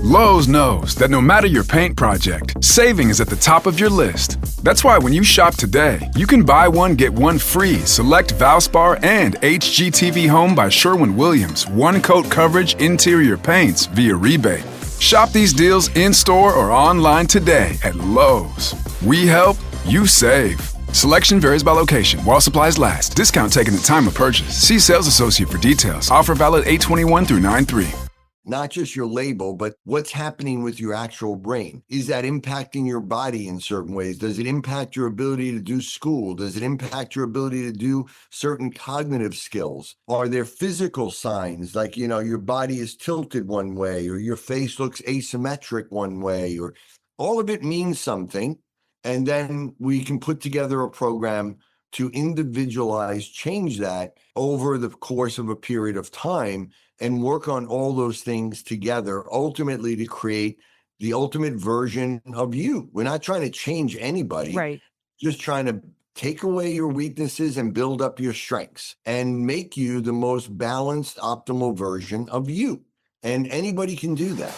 Lowe's knows that no matter your paint project, saving is at the top of your list. That's why when you shop today, you can buy one, get one free select Valspar and HGTV Home by Sherwin-Williams one-coat coverage interior paints via rebate. Shop these deals in-store or online today at Lowe's. We help, you save. Selection varies by location. While supplies last. Discount taken at time of purchase. See sales associate for details. Offer valid 8/21 through 9/3. Not just your label, but what's happening with your actual brain. Is that impacting your body in certain ways? Does it impact your ability to do school? Does it impact your ability to do certain cognitive skills? Are there physical signs like, your body is tilted one way or your face looks asymmetric one way, or all of it means something. And then we can put together a program to individualize, change that over the course of a period of time and work on all those things together, ultimately to create the ultimate version of you. We're not trying to change anybody, Right. Just trying to take away your weaknesses and build up your strengths and make you the most balanced, optimal version of you. And anybody can do that.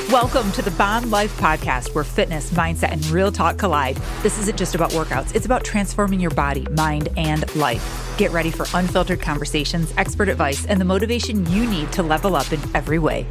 Welcome to the Bomb Life Podcast, where fitness, mindset, and real talk collide. This isn't just about workouts. It's about transforming your body, mind, and life. Get ready for unfiltered conversations, expert advice, and the motivation you need to level up in every way.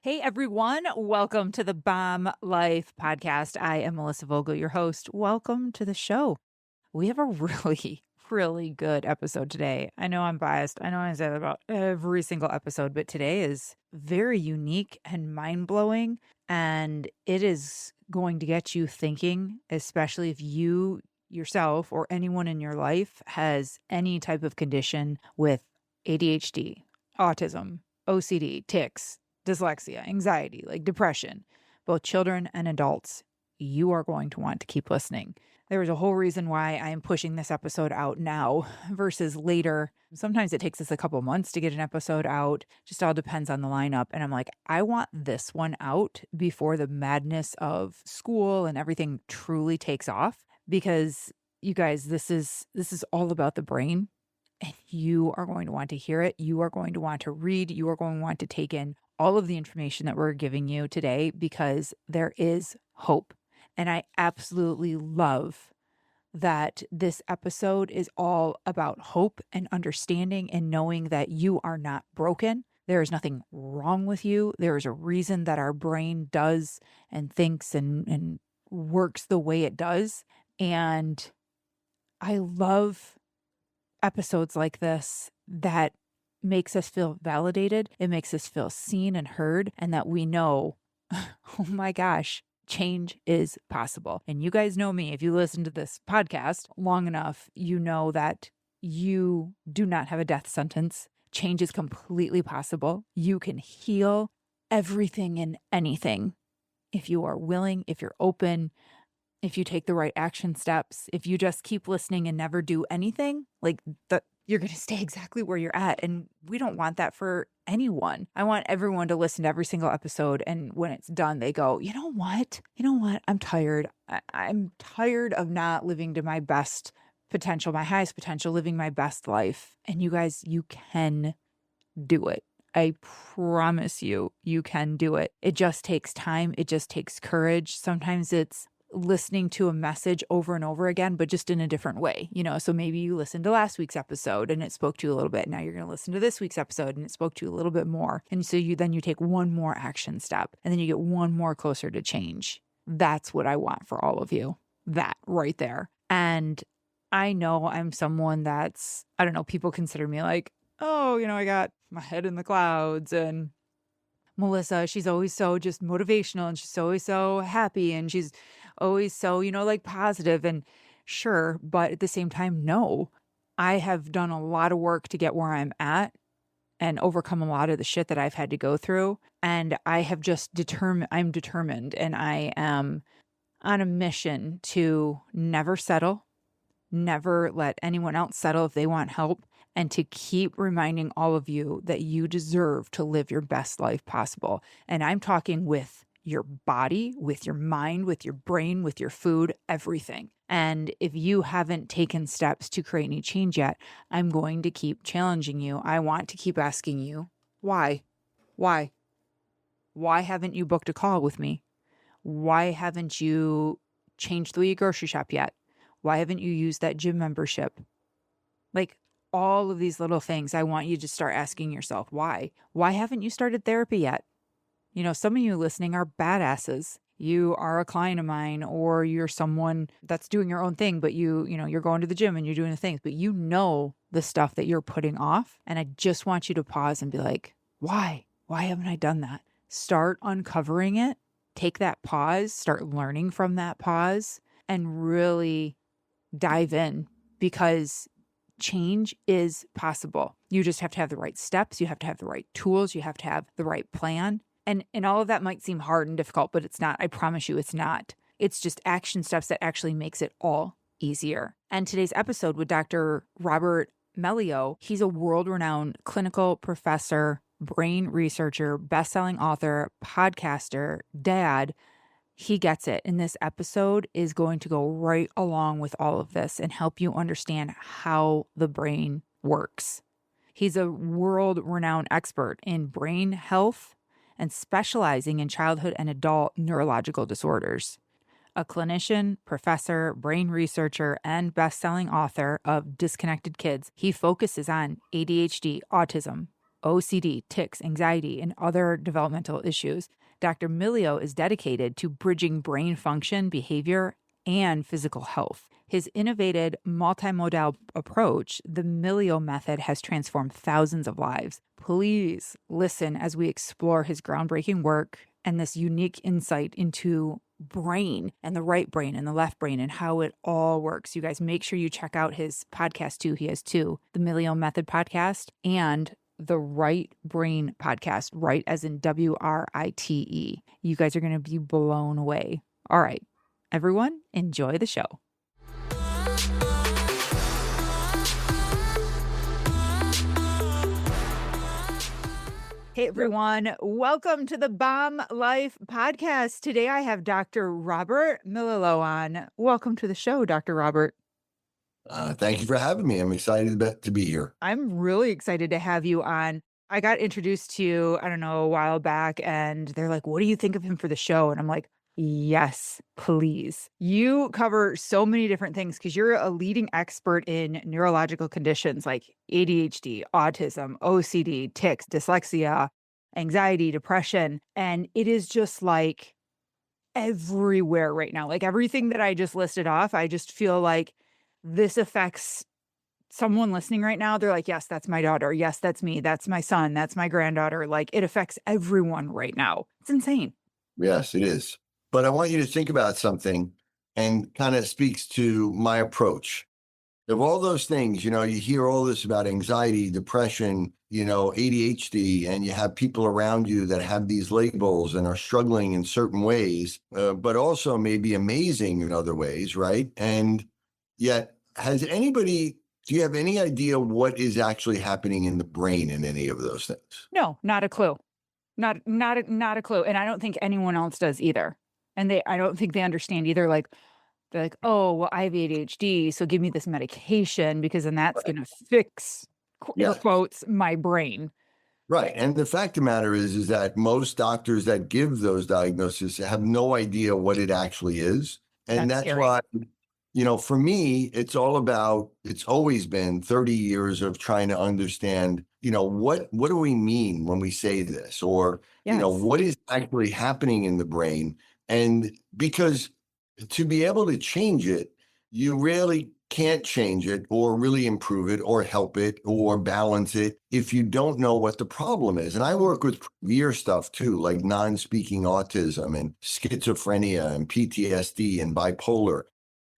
Hey everyone, welcome to the Bomb Life Podcast. I am Melissa Vogel, your host. Welcome to the show. We have a really good episode today. I know I'm biased. I know I say that about every single episode, but today is very unique and mind-blowing, and it is going to get you thinking, especially if you yourself or anyone in your life has any type of condition with ADHD, autism, OCD, tics, dyslexia, anxiety, like depression, both children and adults. You are going to want to keep listening. There is a whole reason why I am pushing this episode out now versus later. Sometimes it takes us a couple months to get an episode out. Just all depends on the lineup. And I'm like, I want this one out before the madness of school and everything truly takes off, because you guys, this is all about the brain. And you are going to want to hear it. You are going to want to read. You are going to want to take in all of the information that we're giving you today, because there is hope. And I absolutely love that this episode is all about hope and understanding and knowing that you are not broken. There is nothing wrong with you. There is a reason that our brain does and thinks and works the way it does. And I love episodes like this that makes us feel validated. It makes us feel seen and heard, and that we know, oh my gosh, change is possible. And you guys know me. If you listen to this podcast long enough, you know that you do not have a death sentence. Change is completely possible. You can heal everything and anything if you are willing, if you're open, if you take the right action steps. If you just keep listening and never do anything, you're going to stay exactly where you're at. And we don't want that for anyone. I want everyone to listen to every single episode, and when it's done, they go, you know what? I'm tired. I'm tired of not living to my best potential, my highest potential, living my best life. And you guys, you can do it. I promise you, you can do it. It just takes time. It just takes courage. Sometimes it's listening to a message over and over again, but just in a different way, so maybe you listened to last week's episode and it spoke to you a little bit. Now you're going to listen to this week's episode and it spoke to you a little bit more. And so you take one more action step, and then you get one more closer to change. That's what I want for all of you. That right there. And I know I'm someone that's, I don't know, people consider me like, oh, I got my head in the clouds, and Melissa, she's always so just motivational, and she's always so happy, and she's always so, positive. And sure, but at the same time, no, I have done a lot of work to get where I'm at. and overcome a lot of the shit that I've had to go through. And I have just I'm determined, and I am on a mission to never settle, never let anyone else settle if they want help, and to keep reminding all of you that you deserve to live your best life possible. And I'm talking with your body, with your mind, with your brain, with your food, everything. And if you haven't taken steps to create any change yet, I'm going to keep challenging you. I want to keep asking you, why? Why? Why haven't you booked a call with me? Why haven't you changed the way you grocery shop yet? Why haven't you used that gym membership? Like all of these little things, I want you to start asking yourself, why? Why haven't you started therapy yet? You know, some of you listening are badasses. You are a client of mine, or you're someone that's doing your own thing, but you're going to the gym and you're doing the things, but you know the stuff that you're putting off. And I just want you to pause and be like, why? Why haven't I done that? Start uncovering it. Take that pause, start learning from that pause, and really dive in, because change is possible. You just have to have the right steps. You have to have the right tools. You have to have the right plan. And all of that might seem hard and difficult, but it's not. I promise you it's not. It's just action steps that actually makes it all easier. And today's episode with Dr. Robert Melillo, he's a world-renowned clinical professor, brain researcher, best-selling author, podcaster, dad. He gets it. And this episode is going to go right along with all of this and help you understand how the brain works. He's a world-renowned expert in brain health and specializing in childhood and adult neurological disorders. A clinician, professor, brain researcher, and best-selling author of Disconnected Kids, he focuses on ADHD, autism, OCD, tics, anxiety, and other developmental issues. Dr. Melillo is dedicated to bridging brain function, behavior, and physical health. His innovative multimodal approach, the Melillo Method, has transformed thousands of lives. Please listen as we explore his groundbreaking work and this unique insight into brain and the right brain and the left brain and how it all works. You guys, make sure you check out his podcast too. He has two, the Melillo Method podcast and the Right Brain podcast, right as in WRITE. You guys are going to be blown away. All right, everyone, enjoy the show. Hey everyone, welcome to the Bomb Life podcast. Today I have Dr. Robert Melillo on. Welcome to the show, Dr. Robert. Thank you for having me. I'm excited to be here. I'm really excited to have you on. I got introduced to you, I don't know, a while back, and they're like, what do you think of him for the show? And I'm like, yes, please. You cover so many different things because you're a leading expert in neurological conditions like ADHD, autism, OCD, tics, dyslexia, anxiety, depression. And it is just like everywhere right now. Like everything that I just listed off, I just feel like this affects someone listening right now. They're like, yes, that's my daughter. Yes, that's me. That's my son. That's my granddaughter. Like it affects everyone right now. It's insane. Yes, it is. But I want you to think about something and kind of speaks to my approach. Of all those things, you hear all this about anxiety, depression, ADHD, and you have people around you that have these labels and are struggling in certain ways, but also maybe amazing in other ways, right? And yet, do you have any idea what is actually happening in the brain in any of those things? No, not a clue. Not a clue. And I don't think anyone else does either. And I don't think they understand either. Like, they're like, oh, well, I have ADHD, so give me this medication because then that's going to fix, air quotes, my brain. Right. And the fact of the matter is that most doctors that give those diagnoses have no idea what it actually is. And that's why, for me, it's always been 30 years of trying to understand, what do we mean when we say this? Or, what is actually happening in the brain? And because to be able to change it, you really can't change it or really improve it or help it or balance it if you don't know what the problem is. And I work with severe stuff too, like non-speaking autism and schizophrenia and PTSD and bipolar.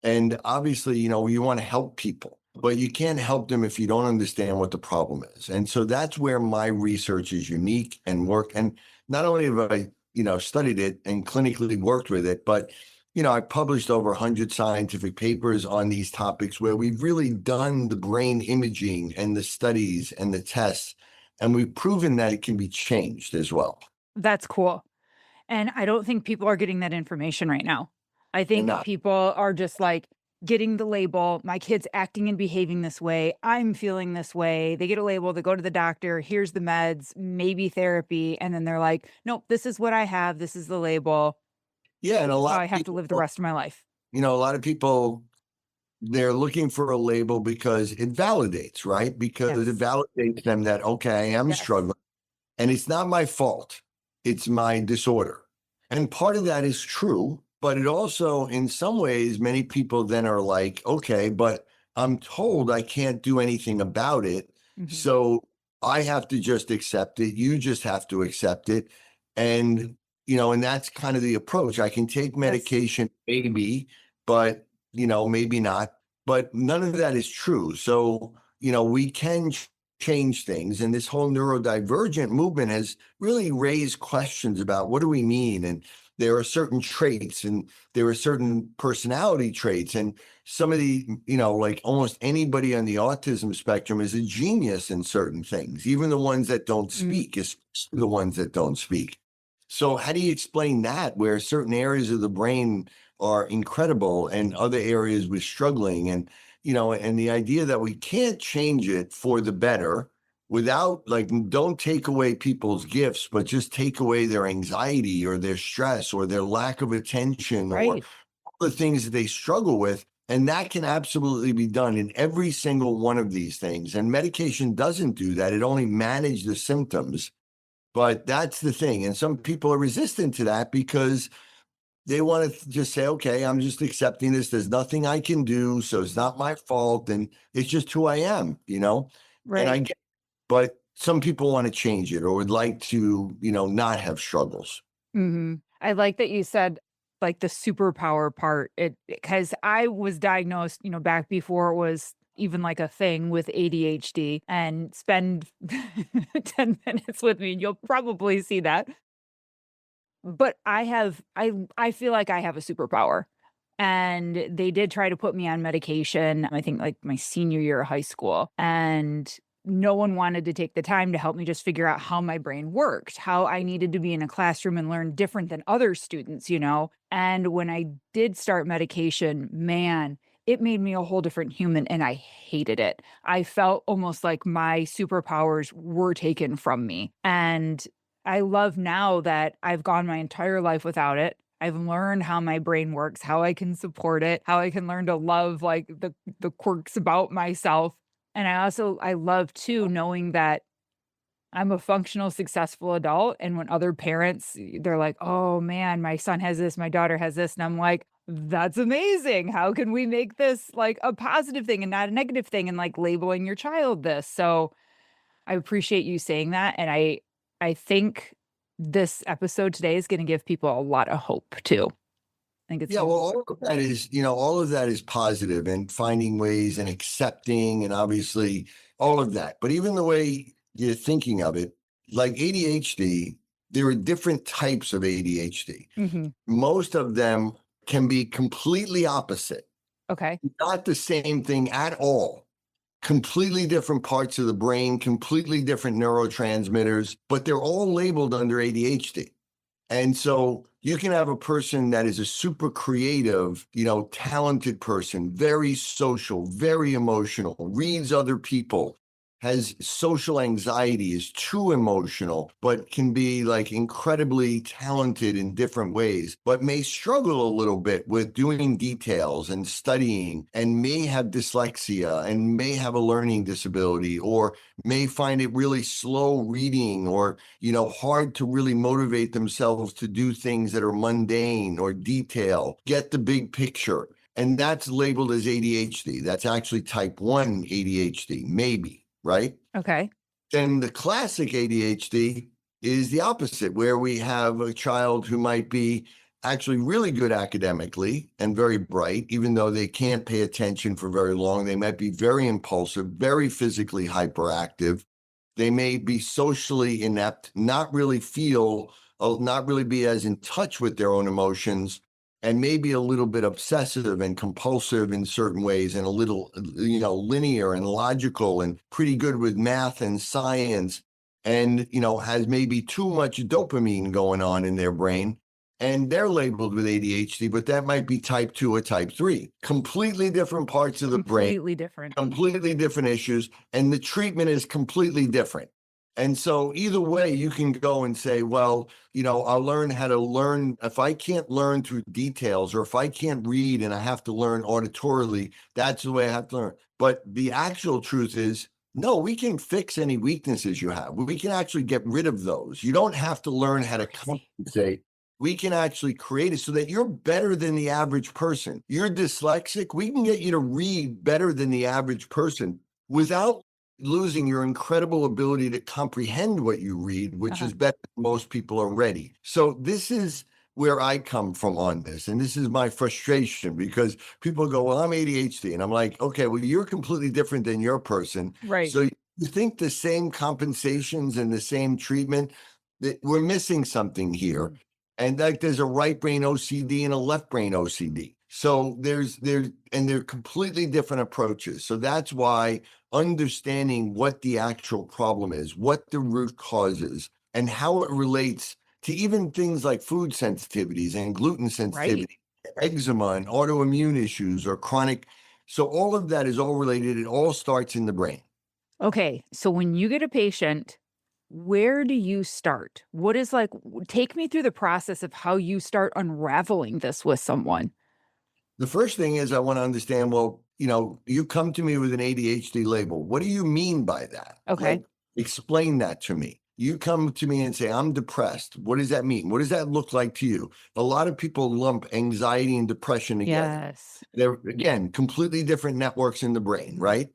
And obviously, you want to help people. but you can't help them if you don't understand what the problem is. And so that's where my research is unique and work. And not only have I, studied it and clinically worked with it, but, I published over 100 scientific papers on these topics where we've really done the brain imaging and the studies and the tests, and we've proven that it can be changed as well. That's cool. And I don't think people are getting that information right now. I And think people are just like getting the label. My kid's acting and behaving this way. I'm feeling this way. They get a label, they go to the doctor, here's the meds, maybe therapy. And then they're like, nope, this is what I have. This is the label. yeah, and a How lot I of have to people, live the rest of my life. a lot of people, they're looking for a label because it validates, right? Because it Yes. validates them that, okay, I am Yes. struggling. And it's not my fault. It's my disorder. And part of that is true, but it also, in some ways, many people then are like, okay, but I'm told I can't do anything about it. Mhm. So I have to just accept it. You just have to accept it. And, and that's kind of the approach. I can take Yes. medication, maybe, but, maybe not. But none of that is true. So, we can change things. And this whole neurodivergent movement has really raised questions about what do we mean? And there are certain traits and there are certain personality traits. And some of the, like almost anybody on the autism spectrum is a genius in certain things, even the ones that don't Mm. speak, especially the ones that don't speak. So how do you explain that where certain areas of the brain are incredible and other areas we're struggling? And and the idea that we can't change it for the better without, like, don't take away people's gifts, but just take away their anxiety or their stress or their lack of attention or Right. all the things that they struggle with. And that can absolutely be done in every single one of these things. And medication doesn't do that. It only manages the symptoms. But that's the thing. And some people are resistant to that because they want to just say, okay, I'm just accepting this. There's nothing I can do. So it's not my fault. And it's just who I am. And I Right. get, but some people want to change it or would like to, not have struggles. I like that you said like the superpower part. It because I was diagnosed, back before it was even like a thing with ADHD and spend 10 minutes with me and you'll probably see that. But I feel like I have a superpower. And they did try to put me on medication, I think like my senior year of high school. And no one wanted to take the time to help me just figure out how my brain worked, how I needed to be in a classroom and learn different than other students. And when I did start medication, man, it made me a whole different human and I hated it. I felt almost like my superpowers were taken from me. And I love now that I've gone my entire life without it. I've learned how my brain works, how I can support it, how I can learn to love like the quirks about myself. And I love too knowing that I'm a functional, successful adult. And when other parents, they're like, oh man, my son has this, my daughter has this. And I'm like, that's amazing. How can we make this like a positive thing and not a negative thing and like labeling your child this? So I appreciate you saying that, and I think this episode today is gonna give people a lot of hope too. I think it's Yeah, well, all of that is positive and finding ways and accepting and obviously all of that. But even the way you're thinking of it, like ADHD, there are different types of ADHD. Mhm. Most of them can be completely opposite, Okay. not the same thing at all. Completely different parts of the brain, completely different neurotransmitters, but they're all labeled under ADHD. And so you can have a person that is a super creative, talented person, very social, very emotional, reads other people, has social anxiety, is too emotional, but can be like incredibly talented in different ways, but may struggle a little bit with doing details and studying and may have dyslexia and may have a learning disability or may find it really slow reading or hard to really motivate themselves to do things that are mundane or detail, get the big picture. And that's labeled as ADHD. That's actually type 1 ADHD, maybe, right? Okay. Then the classic ADHD is the opposite, where we have a child who might be actually really good academically and very bright, even though they can't pay attention for very long. They might be very impulsive, very physically hyperactive. They may be socially inept, not really be as in touch with their own emotions, and maybe a little bit obsessive and compulsive in certain ways, and a little, linear and logical and pretty good with math and science, and, has maybe too much dopamine going on in their brain. And they're labeled with ADHD, but that might be type 2 or type 3. Completely different parts of the brain, Completely different. completely different issues, and the treatment is completely different. And so either way, you can go and say, well, I'll learn how to learn. If I can't learn through details, or if I can't read and I have to learn auditorily, that's the way I have to learn. But the actual truth is, no, we can fix any weaknesses you have. We can actually get rid of those. You don't have to learn how to compensate. We can actually create it so that you're better than the average person. You're dyslexic. We can get you to read better than the average person without losing your incredible ability to comprehend what you read, which is better than most people already. So this is where I come from on this. And this is my frustration, because people go, well, I'm ADHD. And I'm like, okay, well, you're completely different than your person. Right. So you think the same compensations and the same treatment, that we're missing something here. And like there's a right brain OCD and a left brain OCD. So they're completely different approaches. So that's why understanding what the actual problem is, what the root cause is, and how it relates to even things like food sensitivities and gluten sensitivity, eczema and autoimmune issues or chronic. So all of that is all related. It all starts in the brain. Okay. So when you get a patient, where do you start? What is take me through the process of how you start unraveling this with someone. The first thing is I want to understand, well, you come to me with an ADHD label. What do you mean by that? Okay. Explain that to me. You come to me and say, I'm depressed. What does that mean? What does that look like to you? A lot of people lump anxiety and depression together. Yes. They're, again, completely different networks in the brain, right?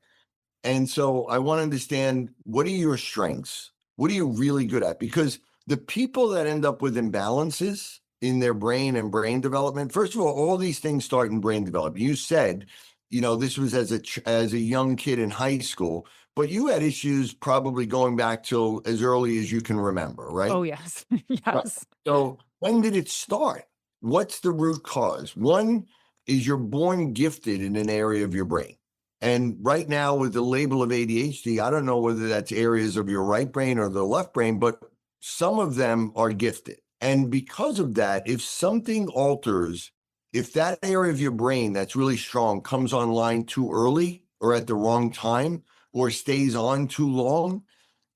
And so I want to understand, what are your strengths? What are you really good at? Because the people that end up with imbalances in their brain and brain development, first of all these things start in brain development. You said, this was as a young kid in high school, but you had issues probably going back till as early as you can remember, right? Oh, yes. Right. Yes. So when did it start? What's the root cause? One is you're born gifted in an area of your brain. And right now with the label of ADHD, I don't know whether that's areas of your right brain or the left brain, but some of them are gifted. And because of that, if something alters, if that area of your brain that's really strong comes online too early or at the wrong time or stays on too long,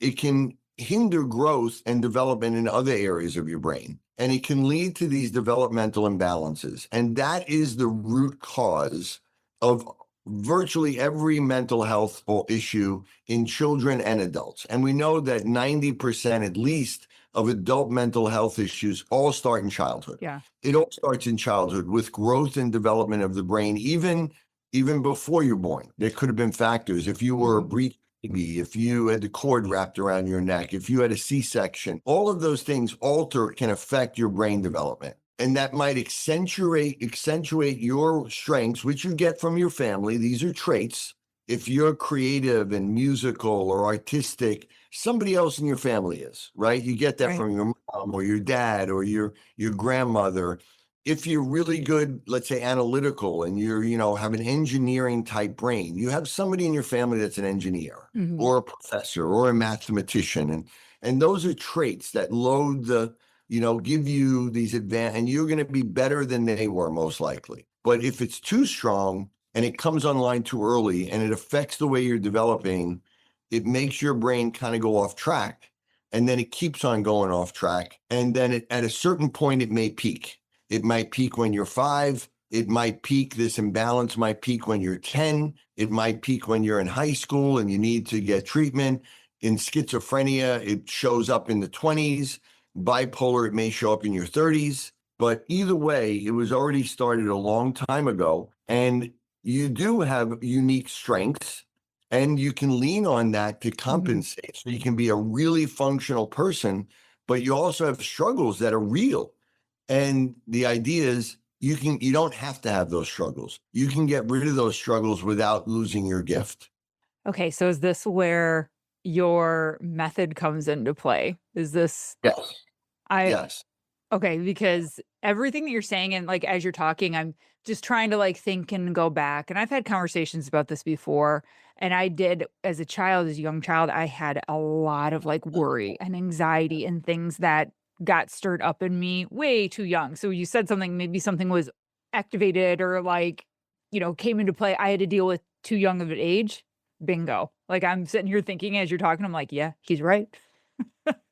it can hinder growth and development in other areas of your brain. And it can lead to these developmental imbalances. And that is the root cause of virtually every mental health issue in children and adults. And we know that 90% at least of adult mental health issues all start in childhood. Yeah. It all starts in childhood with growth and development of the brain, even before you're born. There could have been factors. If you were a breech baby, if you had the cord wrapped around your neck, if you had a C-section, all of those things can affect your brain development. And that might accentuate your strengths, which you get from your family. These are traits. If you're creative and musical or artistic, somebody else in your family is, right? You get that from your mom or your dad or your grandmother. If you're really good, let's say analytical, and you're, have an engineering type brain, you have somebody in your family that's an engineer or a professor or a mathematician. And those are traits that load give you these and you're going to be better than they were most likely. But if it's too strong and it comes online too early and it affects the way you're developing, it makes your brain kind of go off track, and then it keeps on going off track. And then at a certain point, it may peak. It might peak when you're 5. It might peak, this imbalance might peak when you're 10. It might peak when you're in high school and you need to get treatment. In schizophrenia, it shows up in the 20s. Bipolar, it may show up in your 30s. But either way, it was already started a long time ago. And you do have unique strengths, and you can lean on that to compensate. So you can be a really functional person, but you also have struggles that are real. And the idea is you don't have to have those struggles. You can get rid of those struggles without losing your gift. Okay, so is this where your method comes into play? Is this Yes. I Yes. Okay, because everything that you're saying and, like, as you're talking, I'm just trying to, like, think and go back, and I've had conversations about this before, and I did as a child, as a young child, I had a lot of, like, worry and anxiety and things that got stirred up in me way too young. So you said something, maybe something was activated or, like, came into play I had to deal with too young of an age. Bingo. Like, I'm sitting here thinking as you're talking, I'm like, "Yeah, he's right."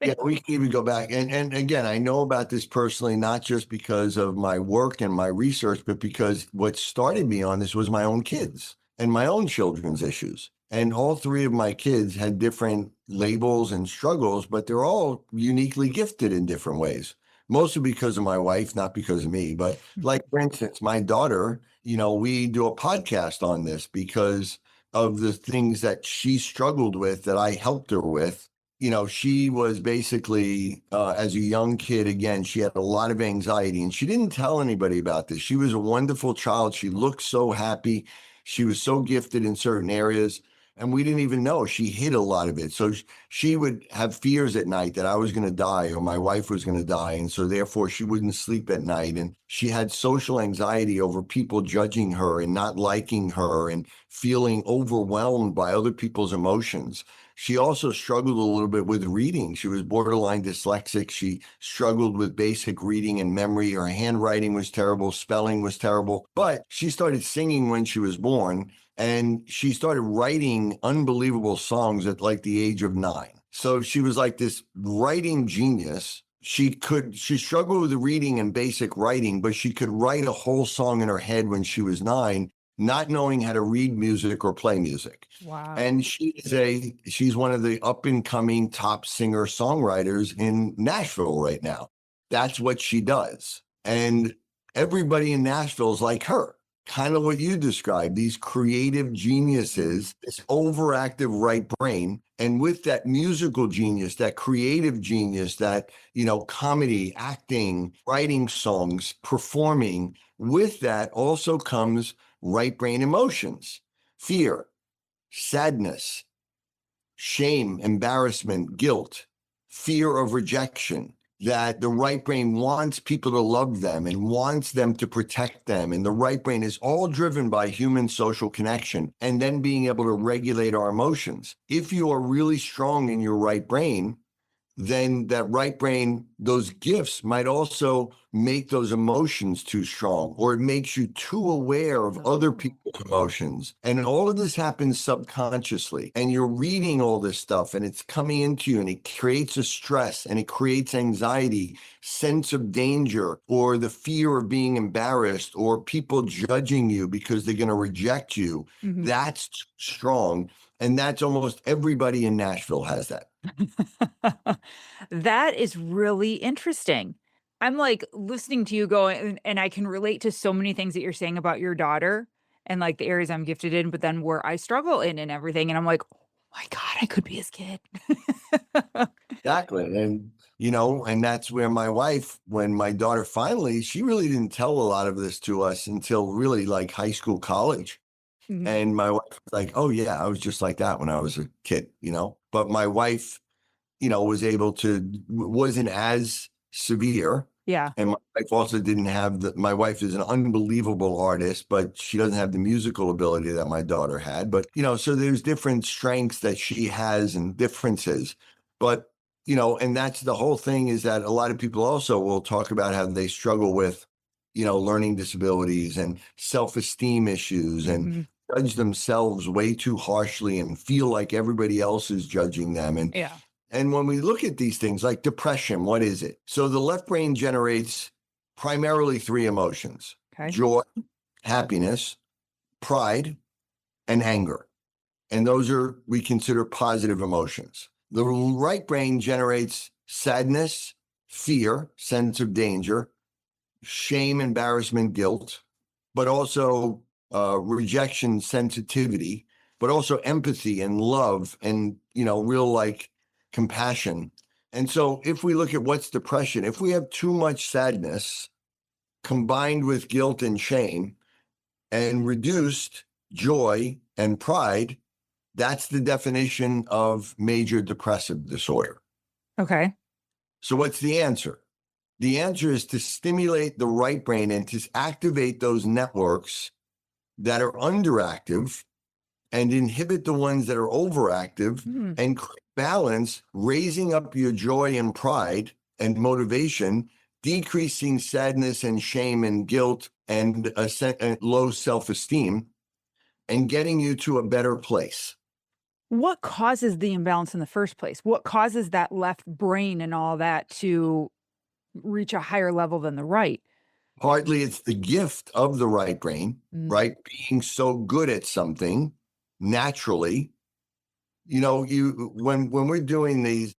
Yeah, we can even go back. And again, I know about this personally, not just because of my work and my research, but because what started me on this was my own kids and my own children's issues. And all three of my kids had different labels and struggles, but they're all uniquely gifted in different ways. Mostly because of my wife, not because of me. But like, for instance, my daughter, we do a podcast on this because of the things that she struggled with that I helped her with. She was basically, as a young kid, again, she had a lot of anxiety and she didn't tell anybody about this. She was a wonderful child. She looked so happy. She was so gifted in certain areas. And we didn't even know she hid a lot of it. So she would have fears at night that I was going to die or my wife was going to die. And so therefore she wouldn't sleep at night. And she had social anxiety over people judging her and not liking her and feeling overwhelmed by other people's emotions. She also struggled a little bit with reading. She was borderline dyslexic. She struggled with basic reading and memory. Her handwriting was terrible. Spelling was terrible. But she started singing when she was born, and she started writing unbelievable songs at like the age of 9. So she was like this writing genius. She struggled with reading and basic writing, but she could write a whole song in her head when she was 9, not knowing how to read music or play music. Wow. And she's one of the up and coming top singer songwriters in Nashville right now. That's what she does. And everybody in Nashville is like her, kind of what you described, these creative geniuses, this overactive right brain. And with that musical genius, that creative genius, that, comedy, acting, writing songs, performing, with that also comes right brain emotions, fear, sadness, shame, embarrassment, guilt, fear of rejection, that the right brain wants people to love them and wants them to protect them. And the right brain is all driven by human social connection and then being able to regulate our emotions. If you are really strong in your right brain, then that right brain, those gifts might also make those emotions too strong, or it makes you too aware of other people's emotions. And all of this happens subconsciously. And you're reading all this stuff and it's coming into you and it creates a stress and it creates anxiety, sense of danger, or the fear of being embarrassed or people judging you because they're going to reject you. Mhm. That's strong. And that's almost everybody in Nashville has that. That is really interesting. I'm, like, listening to you go, and I can relate to so many things that you're saying about your daughter and, like, the areas I'm gifted in, but then where I struggle in and everything, and I'm like, "Oh my god, I could be his kid." Exactly. And that's where my wife, when my daughter finally, she really didn't tell a lot of this to us until really like high school, college. Mhm. And my wife was like, oh, yeah, I was just like that when I was a kid. But my wife, wasn't as severe. Yeah. And my wife also didn't have my wife is an unbelievable artist, but she doesn't have the musical ability that my daughter had. But, so there's different strengths that she has and differences. But, and that's the whole thing, is that a lot of people also will talk about how they struggle with, learning disabilities and self-esteem issues and Mhm. judge themselves way too harshly and feel like everybody else is judging them. Yeah. And when we look at these things like depression, what is it? So the left brain generates primarily three emotions: Okay. joy, happiness, pride, and anger. And those we consider positive emotions. The right brain generates sadness, fear, sense of danger, shame, embarrassment, guilt, but also rejection, sensitivity, but also empathy and love and, real like compassion. And so if we look at what's depression, if we have too much sadness combined with guilt and shame and reduced joy and pride, that's the definition of major depressive disorder. Okay. So what's the answer? The answer is to stimulate the right brain and to activate those networks that are underactive and inhibit the ones that are overactive and create balance, raising up your joy and pride and motivation, decreasing sadness and shame and guilt and low self-esteem, and getting you to a better place. What causes the imbalance in the first place? What causes that left brain and all that to reach a higher level than the right? Partly it's the gift of the right brain, Mm. right? Being so good at something naturally. You know, when we're doing these,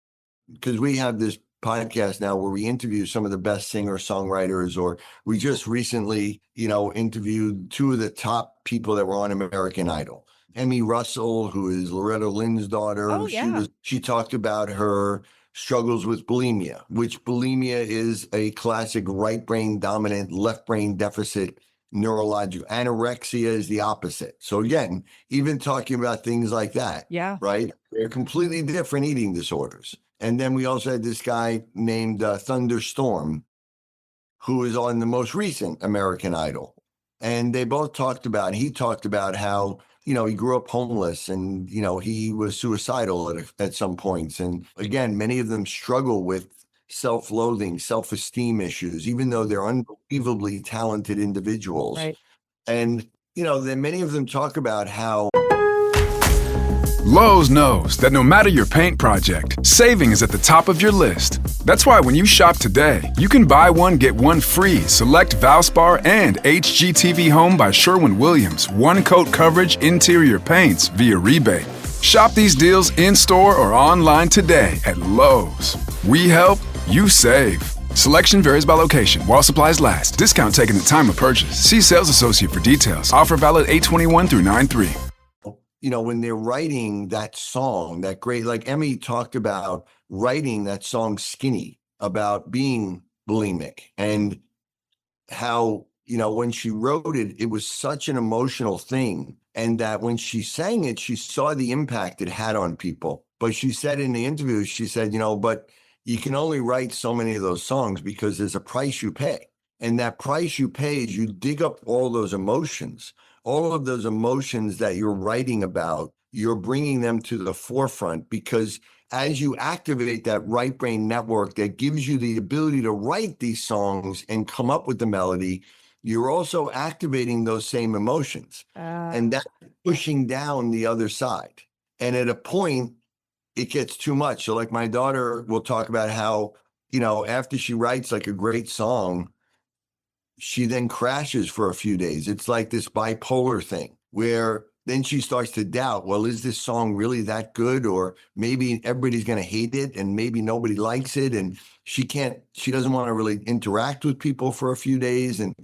because we have this podcast now where we interview some of the best singer-songwriters, or we just recently, interviewed two of the top people that were on American Idol. Emmy Russell, who is Loretta Lynn's daughter. Oh, yeah. She talked about her struggles with bulimia, which bulimia is a classic right brain dominant, left brain deficit neurological. Anorexia is the opposite. So again, even talking about things like that, Yeah. right? They're completely different eating disorders. And then we also had this guy named Thunderstorm, who is on the most recent American Idol. And they both he talked about how, he grew up homeless and, he was suicidal at some points. And again, many of them struggle with self-loathing, self-esteem issues, even though they're unbelievably talented individuals. Right. And, then many of them talk about how Lowe's knows that no matter your paint project, saving is at the top of your list. That's why when you shop today, you can buy one, get one free select Valspar and HGTV Home by Sherwin-Williams one-coat coverage interior paints via rebate. Shop these deals in-store or online today at Lowe's. We help, you save. Selection varies by location. While supplies last. Discount taken at time of purchase. See sales associate for details. Offer valid 8/21 through 9/3. When they're writing that song, that great, like Emmy talked about writing that song Skinny, about being bulimic, and how, when she wrote it, it was such an emotional thing. And that when she sang it, she saw the impact it had on people. But she said in the interview, she said, but you can only write so many of those songs because there's a price you pay. And that price you pay is you dig up all those emotions. All of those emotions that you're writing about, you're bringing them to the forefront, because as you activate that right brain network that gives you the ability to write these songs and come up with the melody, you're also activating those same emotions. And that's pushing down the other side. And at a point, it gets too much. So like my daughter will talk about how, after she writes like a great song, she then crashes for a few days. It's like this bipolar thing where then she starts to doubt, well, is this song really that good? Or maybe everybody's going to hate it and maybe nobody likes it. And she doesn't want to really interact with people for a few days. And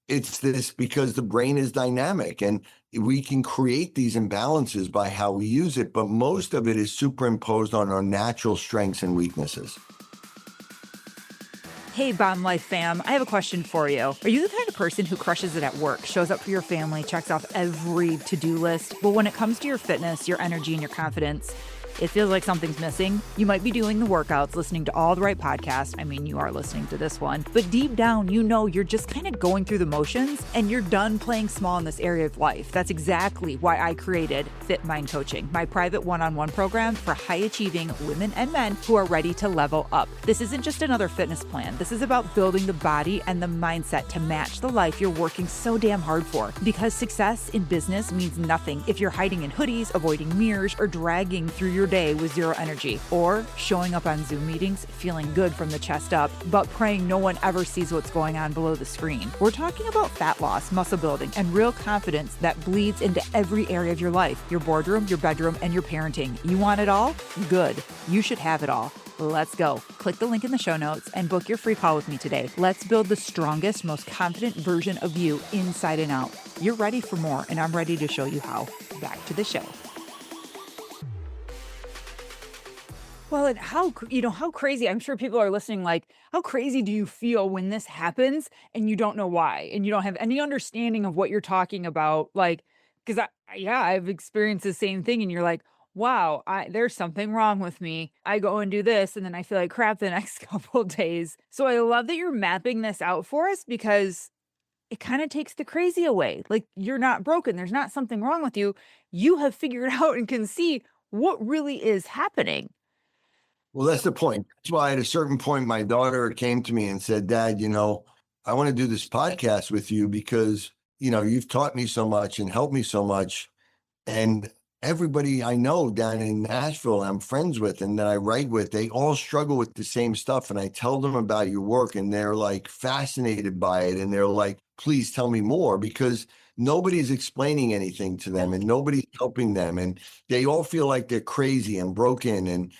it's this because the brain is dynamic and we can create these imbalances by how we use it. But most of it is superimposed on our natural strengths and weaknesses. Hey, Bomb Life fam, I have a question for you. Are you the kind of person who crushes it at work, shows up for your family, checks off every to-do list, but when it comes to your fitness, your energy, and your confidence, it feels like something's missing? You might be doing the workouts, listening to all the right podcasts. I mean, you are listening to this one. But deep down, you're just kind of going through the motions and you're done playing small in this area of life. That's exactly why I created Fit Mind Coaching, my private one-on-one program for high-achieving women and men who are ready to level up. This isn't just another fitness plan. This is about building the body and the mindset to match the life you're working so damn hard for. Because success in business means nothing if you're hiding in hoodies, avoiding mirrors, or dragging through your day with zero energy, or showing up on Zoom meetings feeling good from the chest up, but praying no one ever sees what's going on below the screen. We're talking about fat loss, muscle building, and real confidence that bleeds into every area of your life, your boardroom, your bedroom, and your parenting. You want it all? Good. You should have it all. Let's go. Click the link in the show notes and book your free call with me today. Let's build the strongest, most confident version of you inside and out. You're ready for more, and I'm ready to show you how. Back to the show. Well, and how crazy, I'm sure people are listening, like, how crazy do you feel when this happens and you don't know why, and you don't have any understanding of what you're talking about? Like, because yeah, I've experienced the same thing, and you're like, wow, there's something wrong with me. I go and do this, and then I feel like crap the next couple of days. So I love that you're mapping this out for us because it kind of takes the crazy away. Like, you're not broken. There's not something wrong with you. You have figured out and can see what really is happening. Well, that's the point. That's why at a certain point, my daughter came to me and said, Dad, I want to do this podcast with you because, you've taught me so much and helped me so much. And everybody I know down in Nashville, I'm friends with and that I write with, they all struggle with the same stuff. And I tell them about your work and they're like fascinated by it. And they're like, please tell me more because nobody's explaining anything to them and nobody's helping them. And they all feel like they're crazy and broken.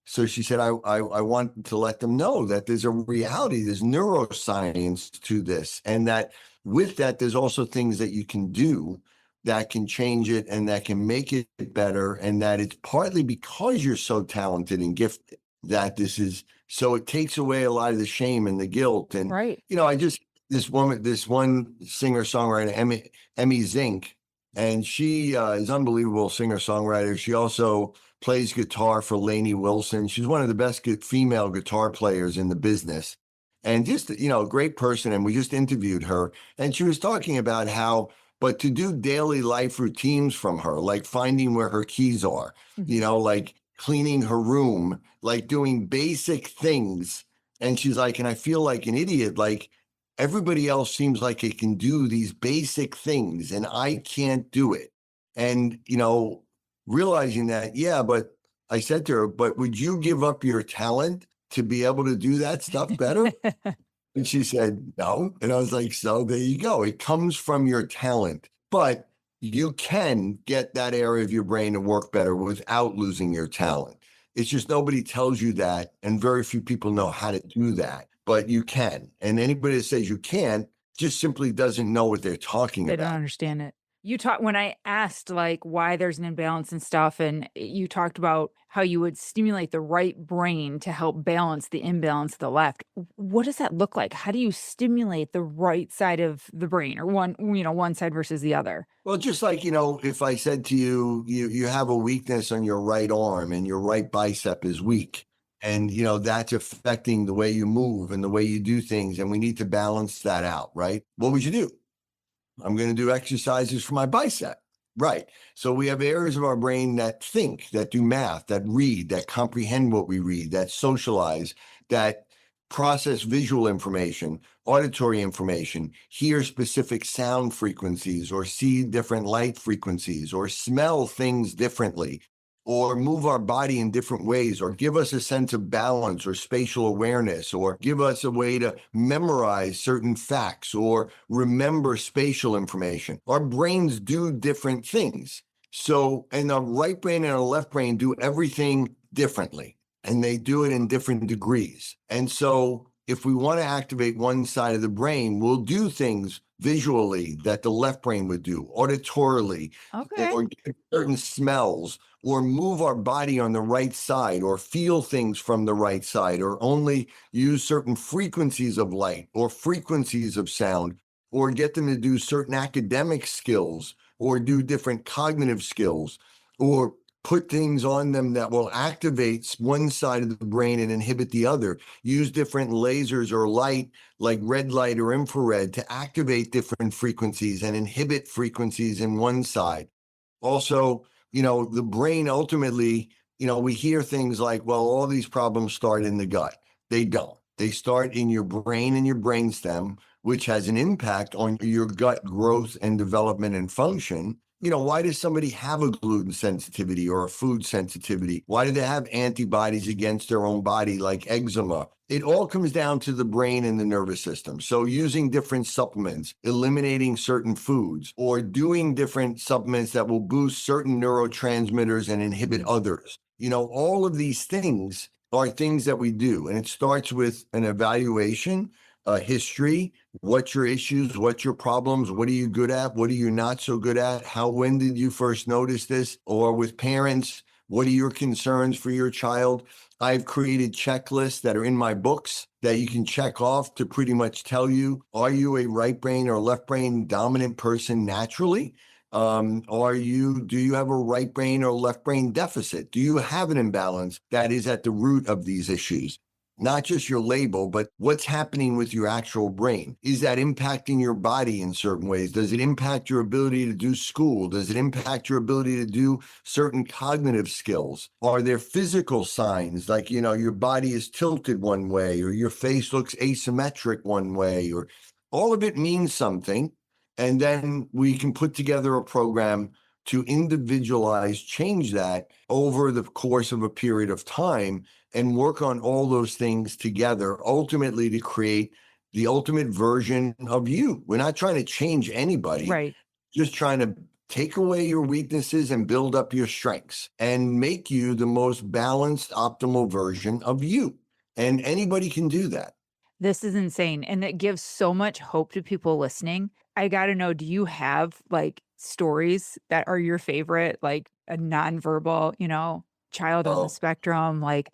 So she said, I want to let them know that there's a reality, there's neuroscience to this. And that with that, there's also things that you can do that can change it and that can make it better. And that it's partly because you're so talented and gifted that so it takes away a lot of the shame and the guilt. And, Right. this one singer-songwriter, Emmy Zink, and she is unbelievable singer-songwriter. She also plays guitar for Lainey Wilson. She's one of the best female guitar players in the business. And just, a great person. And we just interviewed her. And she was talking about but to do daily life routines from her, like finding where her keys are, like cleaning her room, like doing basic things. And she's like, and I feel like an idiot, like everybody else seems like it can do these basic things and I can't do it. And, realizing that, yeah, but I said to her, but would you give up your talent to be able to do that stuff better? And she said, no. And I was like, so there you go. It comes from your talent, but you can get that area of your brain to work better without losing your talent. It's just nobody tells you that. And very few people know how to do that, but you can. And anybody that says you can't just simply doesn't know what they're talking They don't about. understand it. When I asked, like, why there's an imbalance and stuff, and you talked about how you would stimulate the right brain to help balance the imbalance of the left. What does that look like? How do you stimulate the right side of the brain, or one side versus the other? Well, just like, if I said to you, you have a weakness on your right arm and your right bicep is weak. And, that's affecting the way you move and the way you do things. And we need to balance that out, right? What would you do? I'm going to do exercises for my bicep. Right. So we have areas of our brain that think, that do math, that read, that comprehend what we read, that socialize, that process visual information, auditory information, hear specific sound frequencies, or see different light frequencies, or smell things differently, or move our body in different ways, or give us a sense of balance or spatial awareness, or give us a way to memorize certain facts or remember spatial information. Our brains do different things. So, and our right brain and our left brain do everything differently, and they do it in different degrees. And so, if we want to activate one side of the brain, we'll do things visually that the left brain would do, auditorily, Okay. or get certain smells, or move our body on the right side, or feel things from the right side, or only use certain frequencies of light or frequencies of sound, or get them to do certain academic skills, or do different cognitive skills, or put things on them that will activate one side of the brain and inhibit the other. Use different lasers or light, like red light or infrared, to activate different frequencies and inhibit frequencies in one side. Also, the brain ultimately, we hear things like, well, all these problems start in the gut. They don't. They start in your brain and your brainstem, which has an impact on your gut growth and development and function. Why does somebody have a gluten sensitivity or a food sensitivity? Why do they have antibodies against their own body, like eczema? It all comes down to the brain and the nervous system. So using different supplements, eliminating certain foods, or doing different supplements that will boost certain neurotransmitters and inhibit others. All of these things are things that we do. And it starts with an evaluation, a history, what's your issues, what's your problems, what are you good at, what are you not so good at, when did you first notice this? Or with parents, What are your concerns for your child? I've created checklists that are in my books that you can check off to pretty much tell you, are you a right brain or left brain dominant person naturally? Do you have a right brain or left brain deficit? Do you have an imbalance that is at the root of these issues? Not just your label, but what's happening with your actual brain. Is that impacting your body in certain ways? Does it impact your ability to do school? Does it impact your ability to do certain cognitive skills? Are there physical signs like, your body is tilted one way or your face looks asymmetric one way, or all of it means something. And then we can put together a program to individualize, change that over the course of a period of time and work on all those things together, ultimately to create the ultimate version of you. We're not trying to change anybody, Right. just trying to take away your weaknesses and build up your strengths and make you the most balanced, optimal version of you. And anybody can do that. This is insane, and it gives so much hope to people listening. I gotta know, do you have, like, stories that are your favorite, like, a nonverbal, child on the Oh, spectrum? Like,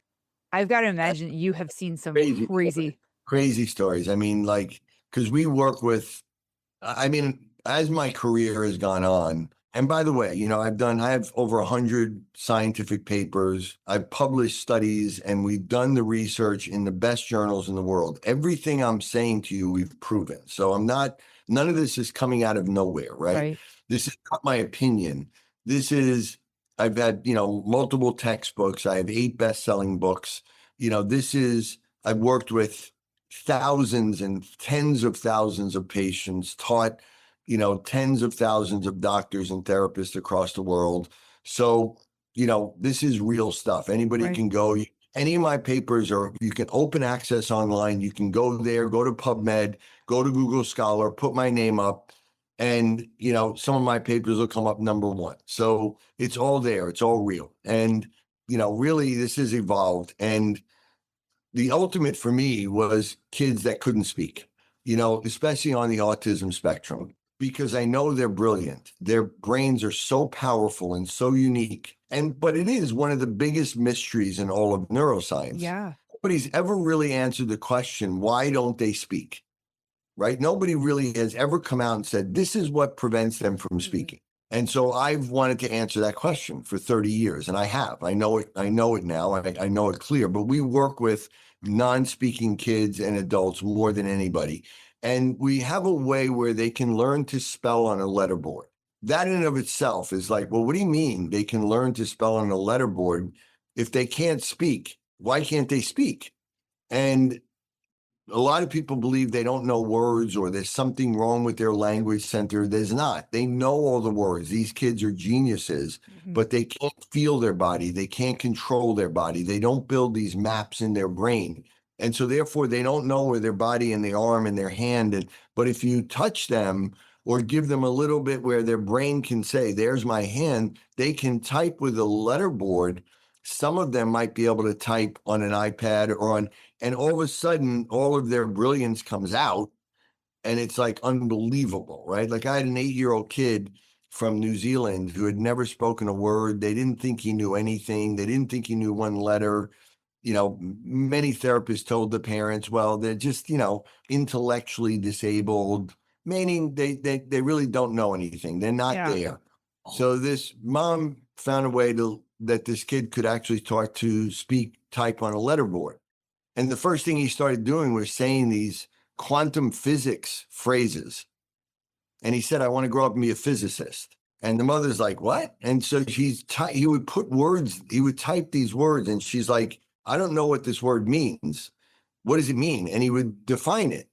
I've gotta imagine you have seen some crazy, crazy. crazy stories. I mean, like, because we work with, as my career has gone on, and by the way, I have over 100 scientific papers. I've published studies and we've done the research in the best journals in the world. Everything I'm saying to you, we've proven. So none of this is coming out of nowhere, right? Right. This is not my opinion. This is, I've had, multiple textbooks. I have 8 best-selling books. I've worked with thousands and tens of thousands of patients, taught, tens of thousands of doctors and therapists across the world. So, this is real stuff. Anybody Right. can go. Any of my papers you can open access online. You can go there, go to PubMed, go to Google Scholar, put my name up, and, some of my papers will come up number 1. So it's all there. It's all real. And, really this has evolved. And the ultimate for me was kids that couldn't speak, especially on the autism spectrum, because I know they're brilliant. Their brains are so powerful and so unique. But it is one of the biggest mysteries in all of neuroscience. Yeah. Nobody's ever really answered the question, why don't they speak? Right? Nobody really has ever come out and said, this is what prevents them from speaking. And so I've wanted to answer that question for 30 years, and I have. I know it now. I know it clear, but we work with non-speaking kids and adults more than anybody. And we have a way where they can learn to spell on a letterboard. That in and of itself is like, well, what do you mean they can learn to spell on a letterboard? If they can't speak, why can't they speak? And a lot of people believe they don't know words or there's something wrong with their language center. There's not. They know all the words. These kids are geniuses, Mhm. but they can't feel their body. They can't control their body. They don't build these maps in their brain. And so therefore they don't know where their body and their arm and their hand. But if you touch them or give them a little bit where their brain can say, there's my hand, they can type with a letterboard. Some of them might be able to type on an iPad and all of a sudden, all of their brilliance comes out, and it's like unbelievable, right? Like I had an 8-year-old kid from New Zealand who had never spoken a word. They didn't think he knew anything. They didn't think he knew one letter. Many therapists told the parents, well, they're just, intellectually disabled, meaning they really don't know anything. They're not Yeah. there. So this mom found a way that this kid could actually start to type on a letterboard. And the first thing he started doing was saying these quantum physics phrases. And he said, I want to grow up and be a physicist. And the mother's like, what? And so he would put words, he would type these words. And she's like, I don't know what this word means. What does it mean? And he would define it.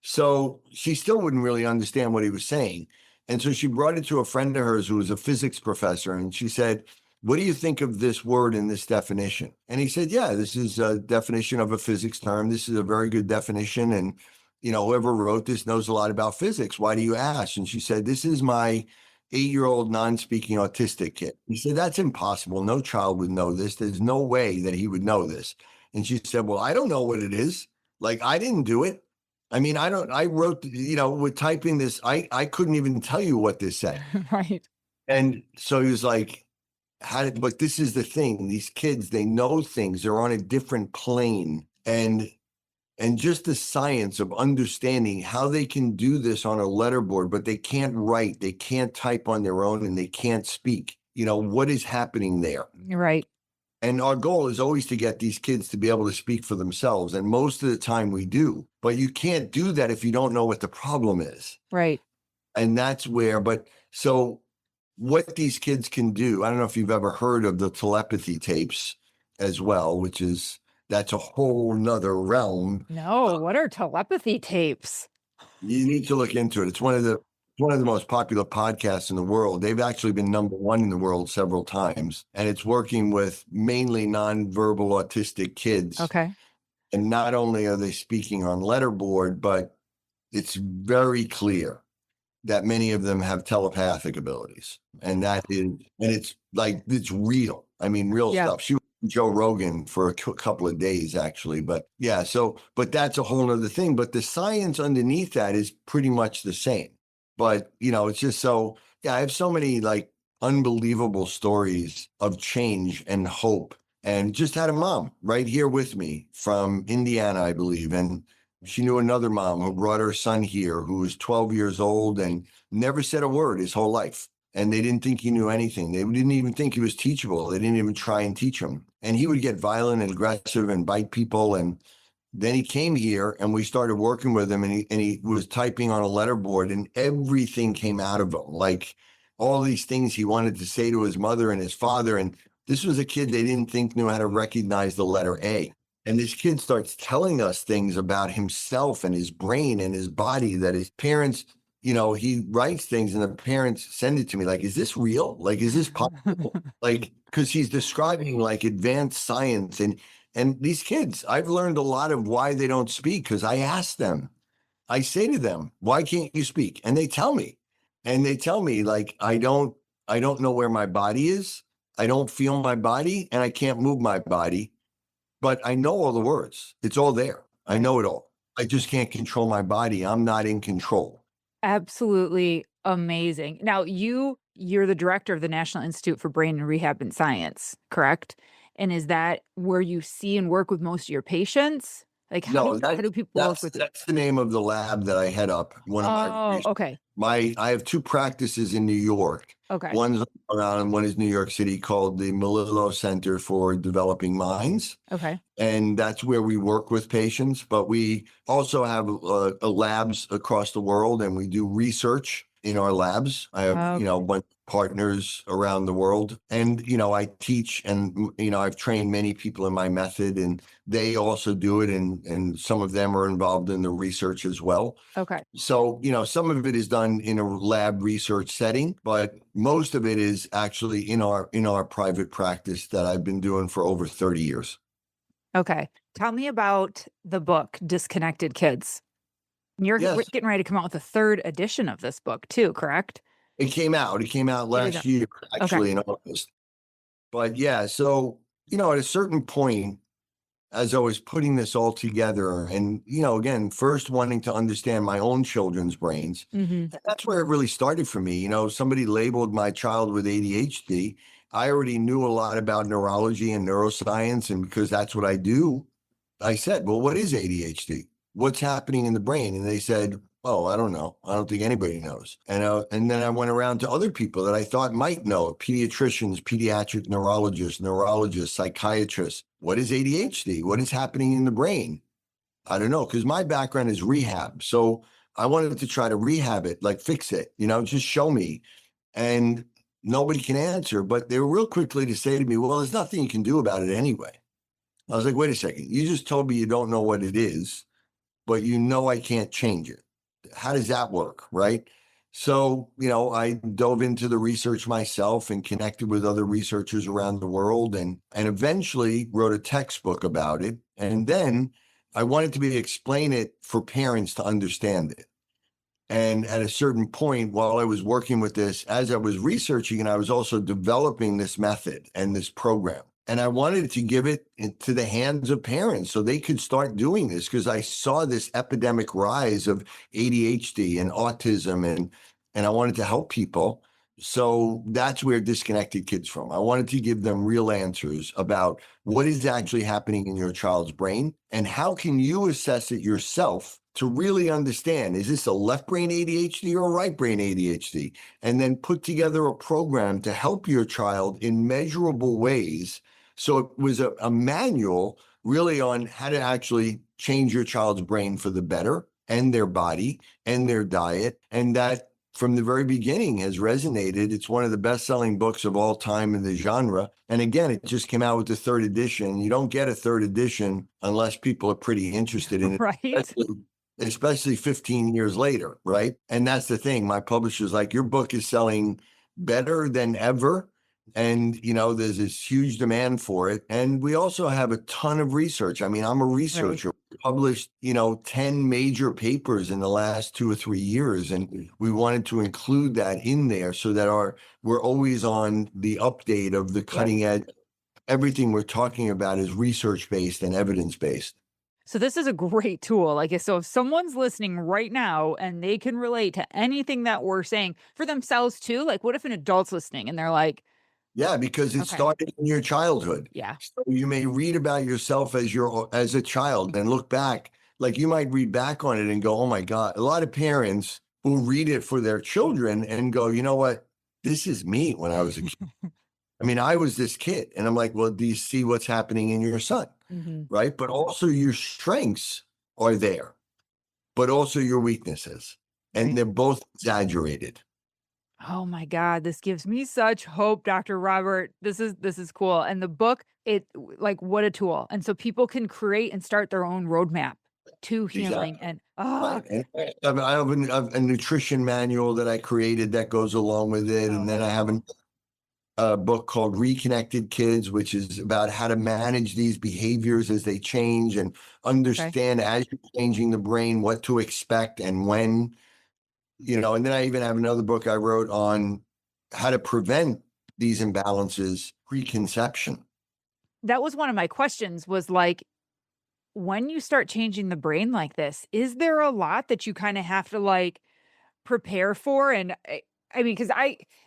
So she still wouldn't really understand what he was saying. And so she brought it to a friend of hers who was a physics professor. And she said, what do you think of this word in this definition? And he said, yeah, this is a definition of a physics term. This is a very good definition. And, whoever wrote this knows a lot about physics. Why do you ask? And she said, this is my 8-year-old non-speaking autistic kid. He said, that's impossible. No child would know this. There's no way that he would know this. And she said, well, I don't know what it is. Like, I didn't do it. I mean, I wrote, with typing this, I couldn't even tell you what this said. Right. And so he was like, but this is the thing. These kids, they know things. They're on a different plane. And just the science of understanding how they can do this on a letterboard, but they can't write, they can't type on their own, and they can't speak. What is happening there? Right. And our goal is always to get these kids to be able to speak for themselves. And most of the time we do, but you can't do that if you don't know what the problem is. Right. And that's where, so what these kids can do, I don't know if you've ever heard of the telepathy tapes as well, that's a whole nother realm. No, what are telepathy tapes? You need to look into it. It's one of the most popular podcasts in the world. They've actually been #1 in the world several times, and it's working with mainly nonverbal autistic kids. Okay. And not only are they speaking on letterboard, but it's very clear that many of them have telepathic abilities. And it's like, it's real. I mean, real stuff. She was with Joe Rogan for a couple of days, actually. But yeah, but that's a whole nother thing. But the science underneath that is pretty much the same. But, it's just I have so many like unbelievable stories of change and hope. And just had a mom right here with me from Indiana, I believe. And she knew another mom who brought her son here, who was 12 years old and never said a word his whole life. And they didn't think he knew anything. They didn't even think he was teachable. They didn't even try and teach him. And he would get violent and aggressive and bite people. And then he came here and we started working with him, and he was typing on a letterboard, and everything came out of him. Like all these things he wanted to say to his mother and his father. And this was a kid they didn't think knew how to recognize the letter A. And this kid starts telling us things about himself and his brain and his body that his parents, he writes things and the parents send it to me like, is this real? Like, is this possible? Like, because he's describing like advanced science. And these kids, I've learned a lot of why they don't speak because I ask them. I say to them, why can't you speak? And they tell me. And they tell me like, I don't know where my body is. I don't feel my body and I can't move my body. But I know all the words. It's all there. I know it all. I just can't control my body. I'm not in control. Absolutely amazing. Now, you're the director of the National Institute for Brain and Rehab and Science, correct? And is that where you see and work with most of your patients? Like, how do people work with you? That's the name of the lab that I head up. Okay. I have 2 practices in New York. Okay. One's around and one is New York City, called the Melillo Center for Developing Minds. Okay. And that's where we work with patients. But we also have labs across the world, and we do research in our labs. I have, partners around the world, and, I teach, and, I've trained many people in my method, and they also do it. And some of them are involved in the research as well. Okay. So, some of it is done in a lab research setting, but most of it is actually in our private practice that I've been doing for over 30 years. Okay. Tell me about the book, Disconnected Kids. You're getting ready to come out with a 3rd edition of this book too, correct? It came out last year, actually, in August. But yeah, so, at a certain point, as I was putting this all together and, again, first wanting to understand my own children's brains, that's where it really started for me. Somebody labeled my child with ADHD. I already knew a lot about neurology and neuroscience, and because that's what I do, I said, well, what is ADHD? What's happening in the brain? And they said, oh, I don't know. I don't think anybody knows. And then I went around to other people that I thought might know, pediatricians, pediatric neurologists, psychiatrists. What is ADHD? What is happening in the brain? I don't know, because my background is rehab. So I wanted to try to rehab it, like fix it, just show me. And nobody can answer, but they were real quickly to say to me, well, there's nothing you can do about it anyway. I was like, wait a second, you just told me you don't know what it is, but I can't change it. How does that work, right? So, I dove into the research myself and connected with other researchers around the world, and eventually wrote a textbook about it. And then I wanted to explain it for parents to understand it. And at a certain point, while I was working with this, as I was researching, and I was also developing this method and this program, and I wanted to give it into the hands of parents so they could start doing this, because I saw this epidemic rise of ADHD and autism, and I wanted to help people. So that's where disconnected kids from. I wanted to give them real answers about what is actually happening in your child's brain and how can you assess it yourself to really understand, is this a left brain ADHD or a right brain ADHD? And then put together a program to help your child in measurable ways. So it was a manual really on how to actually change your child's brain for the better and their body and their diet. And that from the very beginning has resonated. It's one of the best-selling books of all time in the genre. And again, it just came out with the third edition. You don't get a third edition unless people are pretty interested in it, Right. especially 15 years later, right? And that's the thing. My publisher's like, your book is selling better than ever. And, there's this huge demand for it. And we also have a ton of research. I mean, I'm a researcher. We published, 10 major papers in the last 2 or 3 years. And we wanted to include that in there so that we're always on the update of the cutting edge. Everything we're talking about is research-based and evidence-based. So this is a great tool. So if someone's listening right now and they can relate to anything that we're saying for themselves too, like what if an adult's listening and they're like, yeah, because it started in your childhood. Yeah. So you may read about yourself as a child and look back, like you might read back on it and go, oh my God. A lot of parents will read it for their children and go, you know what? This is me when I was a kid. I mean, I was this kid. And I'm like, well, do you see what's happening in your son? Right? But also your strengths are there, but also your weaknesses. And they're both exaggerated. Oh my God, this gives me such hope, Dr. Robert. This is cool. And the book, what a tool. And so people can create and start their own roadmap to healing. Exactly. And And I have a nutrition manual that I created that goes along with it. And then I have a book called Reconnected Kids, which is about how to manage these behaviors as they change and understand as you're changing the brain, what to expect and when. And then I even have another book I wrote on how to prevent these imbalances preconception. that was one of my questions was like, when you start changing the brain like this, is there a lot that you kind of have to prepare for? And I mean, because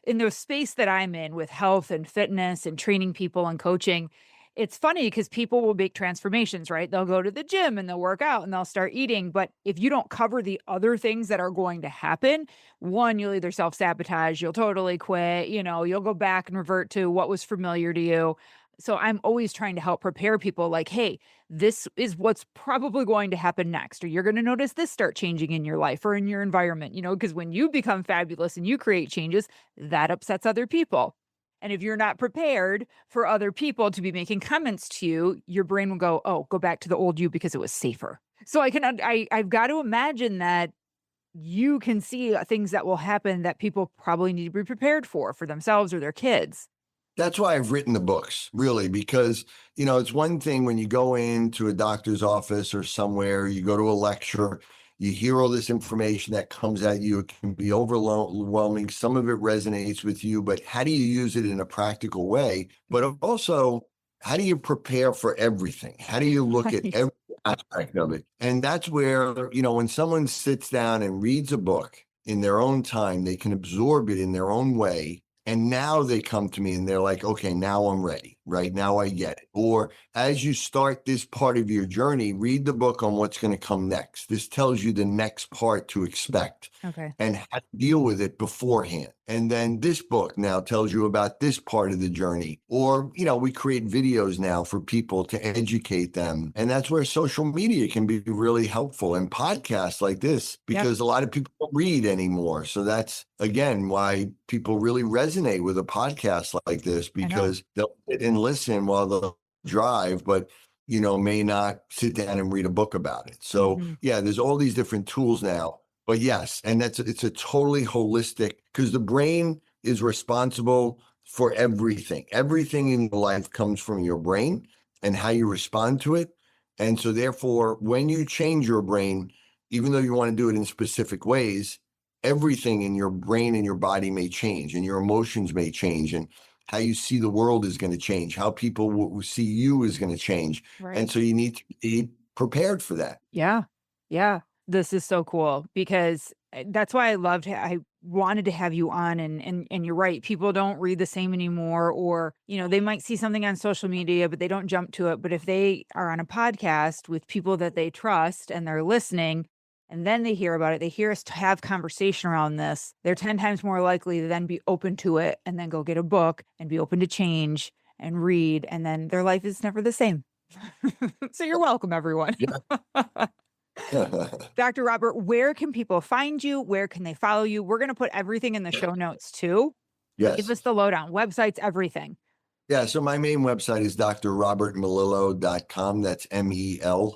in the space that I'm in with health and fitness and training people and coaching, it's funny because people will make transformations, right? They'll go to the gym and they'll work out and they'll start eating. But if you don't cover the other things that are going to happen, one, you'll either self sabotage, you'll totally quit, you'll go back and revert to what was familiar to you. So I'm always trying to help prepare people like, hey, this is what's probably going to happen next, or you're going to notice this start changing in your life or in your environment, because when you become fabulous and you create changes, that upsets other people. And if you're not prepared for other people to be making comments to you, your brain will go, oh, go back to the old you because it was safer. So I've got to imagine that you can see things that will happen that people probably need to be prepared for themselves or their kids. That's why I've written the books, really, because, it's one thing when you go into a doctor's office or somewhere, you go to a lecture, you hear all this information that comes at you. It can be overwhelming. Some of it resonates with you, but how do you use it in a practical way? But also, how do you prepare for everything? How do you look at every aspect of it? And that's where, when someone sits down and reads a book in their own time, they can absorb it in their own way. And now they come to me and they're like, okay, now I'm ready, right? Now I get it. Or as you start this part of your journey, read the book on what's going to come next. This tells you the next part to expect and how to deal with it beforehand. And then this book now tells you about this part of the journey. Or, we create videos now for people to educate them. And that's where social media can be really helpful, and podcasts like this, because a lot of people don't read anymore. So that's, again, why people really resonate with a podcast like this, because they'll sit and listen while they'll drive, but may not sit down and read a book about it. So there's all these different tools now. But yes, and it's a totally holistic, because the brain is responsible for everything. Everything in your life comes from your brain and how you respond to it. And so therefore, when you change your brain, even though you want to do it in specific ways, everything in your brain and your body may change, and your emotions may change, and how you see the world is going to change, how people will see you is going to change. And so you need to be prepared for that. Yeah. Yeah. This is so cool because that's why I wanted to have you on, and you're right. People don't read the same anymore, or, they might see something on social media, but they don't jump to it. But if they are on a podcast with people that they trust and they're listening, and then they hear about it, they hear us have conversation around this, they're 10 times more likely to then be open to it and then go get a book and be open to change and read. And then their life is never the same. So you're welcome, everyone. Yeah. Dr. Robert, where can people find you? Where can they follow you? We're going to put everything in the show notes too. Yes. Give us the lowdown, websites, everything. Yeah. So my main website is drrobertmelillo.com. That's Melillo.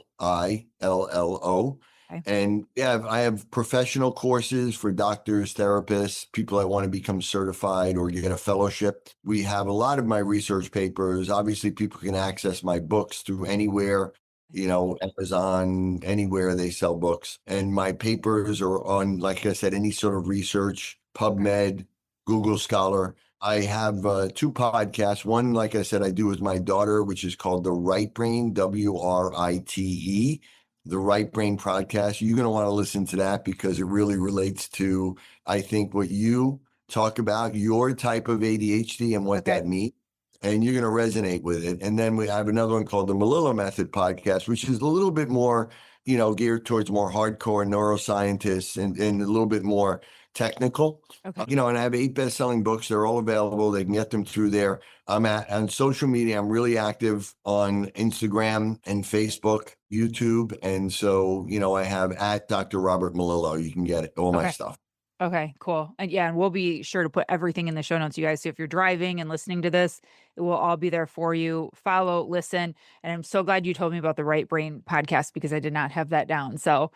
Okay. And I have professional courses for doctors, therapists, people that want to become certified or get a fellowship. We have a lot of my research papers. Obviously, people can access my books through anywhere, Amazon, anywhere they sell books. And my papers are on, like I said, any sort of research, PubMed, Google Scholar. I have 2 podcasts. One, like I said, I do with my daughter, which is called The Right Brain, WRITE. The Right Brain podcast. You're going to want to listen to that because it really relates to, I think, what you talk about, your type of ADHD and what that means. And you're going to resonate with it. And then we have another one called the Melillo Method podcast, which is a little bit more, geared towards more hardcore neuroscientists and a little bit more technical. Okay. And I have 8 best-selling books. They're all available. They can get them through there. I'm on social media. I'm really active on Instagram and Facebook, YouTube. And so, I have at Dr. Robert Melillo. You can get all my stuff. Okay, cool. And we'll be sure to put everything in the show notes, you guys. So if you're driving and listening to this, it will all be there for you. Follow, listen. And I'm so glad you told me about the Right Brain podcast because I did not have that down. So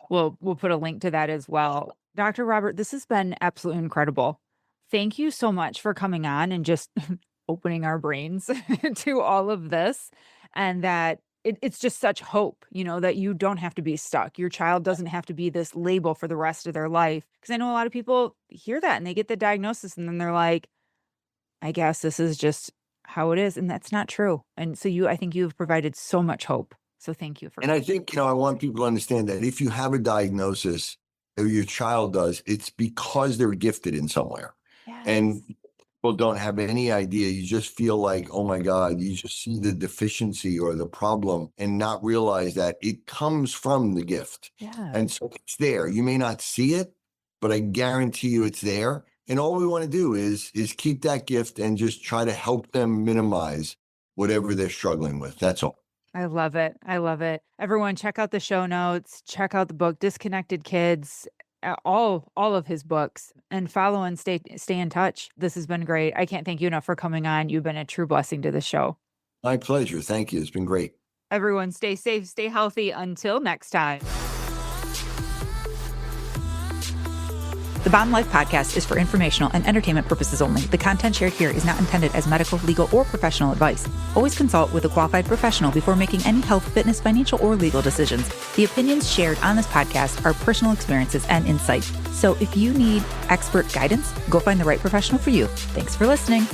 we'll put a link to that as well. Dr. Robert, this has been absolutely incredible. Thank you so much for coming on and just opening our brains to all of this, and that it's just such hope, that you don't have to be stuck. Your child doesn't have to be this label for the rest of their life. Because I know a lot of people hear that and they get the diagnosis and then they're like, I guess this is just how it is. And that's not true. And so I think you've provided so much hope. So thank you for. And I think, I want people to understand that if you have a diagnosis or your child does, it's because they're gifted in somewhere. Yes. And people don't have any idea. You just feel like, oh my God, you just see the deficiency or the problem and not realize that it comes from the gift. Yeah. And so it's there. You may not see it, but I guarantee you it's there. And all we want to do is keep that gift and just try to help them minimize whatever they're struggling with. That's all. I love it. I love it. Everyone, check out the show notes, check out the book, Disconnected Kids, all of his books, and follow and stay in touch. This has been great. I can't thank you enough for coming on. You've been a true blessing to the show. My pleasure. Thank you. It's been great. Everyone, stay safe, stay healthy. Until next time. The Bomb Life podcast is for informational and entertainment purposes only. The content shared here is not intended as medical, legal, or professional advice. Always consult with a qualified professional before making any health, fitness, financial, or legal decisions. The opinions shared on this podcast are personal experiences and insight. So if you need expert guidance, go find the right professional for you. Thanks for listening.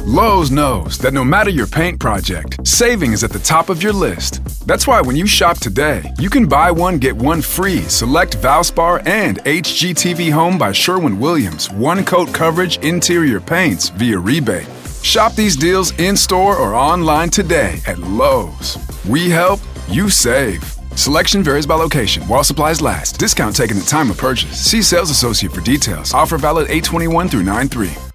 Lowe's knows that no matter your paint project, saving is at the top of your list. That's why when you shop today, you can buy one, get one free select Valspar and HGTV Home by Sherwin-Williams one-coat coverage interior paints via rebate. Shop these deals in-store or online today at Lowe's. We help, you save. Selection varies by location. While supplies last. Discount taken at time of purchase. See sales associate for details. Offer valid 8/21 through 9/3.